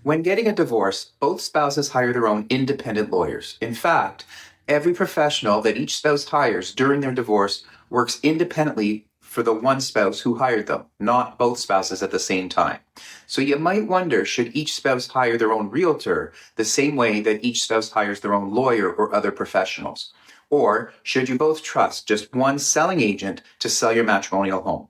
When getting a divorce, both spouses hire their own independent lawyers. In fact, every professional that each spouse hires during their divorce works independently for the one spouse who hired them, not both spouses at the same time. So you might wonder, should each spouse hire their own realtor the same way that each spouse hires their own lawyer or other professionals? Or should you both trust just one selling agent to sell your matrimonial home?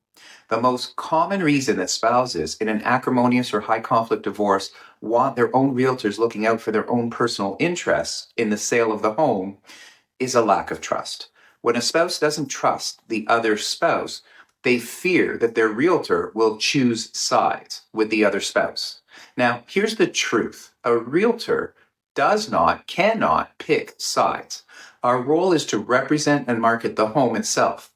The most common reason that spouses in an acrimonious or high conflict divorce want their own realtors looking out for their own personal interests in the sale of the home is a lack of trust. When a spouse doesn't trust the other spouse, they fear that their realtor will choose sides with the other spouse. Now, here's the truth. A realtor cannot pick sides. Our role is to represent and market the home itself,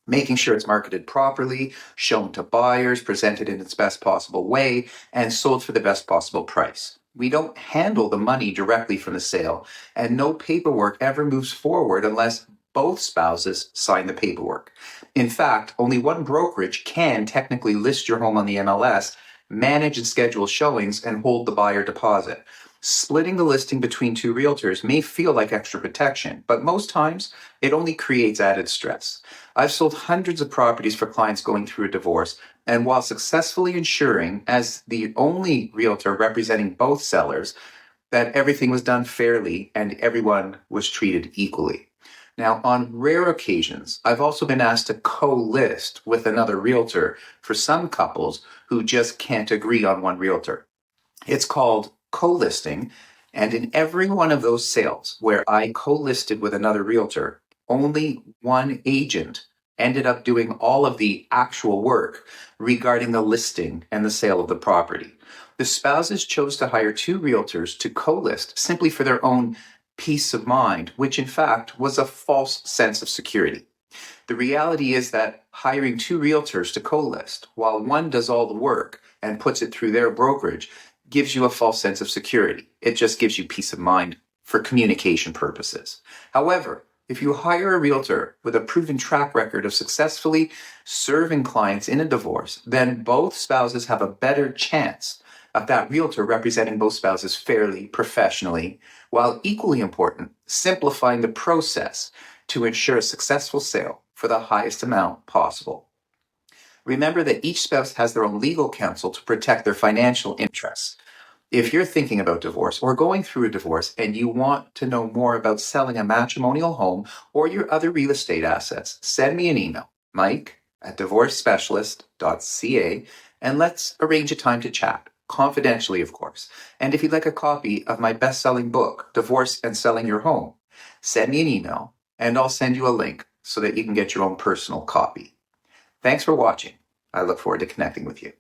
making sure it's marketed properly, shown to buyers, presented in its best possible way, and sold for the best possible price. We don't handle the money directly from the sale, and no paperwork ever moves forward unless both spouses sign the paperwork. In fact, only one brokerage can technically list your home on the MLS, manage and schedule showings, and hold the buyer deposit. Splitting the listing between two realtors may feel like extra protection, but most times it only creates added stress. I've sold hundreds of properties for clients going through a divorce, and while successfully ensuring, as the only realtor representing both sellers, that everything was done fairly and everyone was treated equally. Now, on rare occasions, I've also been asked to co-list with another realtor for some couples who just can't agree on one realtor. It's called co-listing, and in every one of those sales where I co-listed with another realtor, only one agent ended up doing all of the actual work regarding the listing and the sale of the property. The spouses chose to hire two realtors to co-list simply for their own peace of mind, which in fact was a false sense of security. The reality is that hiring two realtors to co-list, while one does all the work and puts it through their brokerage, gives you a false sense of security. It just gives you peace of mind for communication purposes. However, if you hire a realtor with a proven track record of successfully serving clients in a divorce, then both spouses have a better chance of that realtor representing both spouses fairly, professionally, while equally important, simplifying the process to ensure a successful sale for the highest amount possible. Remember that each spouse has their own legal counsel to protect their financial interests. If you're thinking about divorce or going through a divorce and you want to know more about selling a matrimonial home or your other real estate assets, send me an email, mike@divorcespecialist.ca, and let's arrange a time to chat, confidentially, of course. And if you'd like a copy of my best-selling book, Divorce and Selling Your Home, send me an email and I'll send you a link so that you can get your own personal copy. Thanks for watching. I look forward to connecting with you.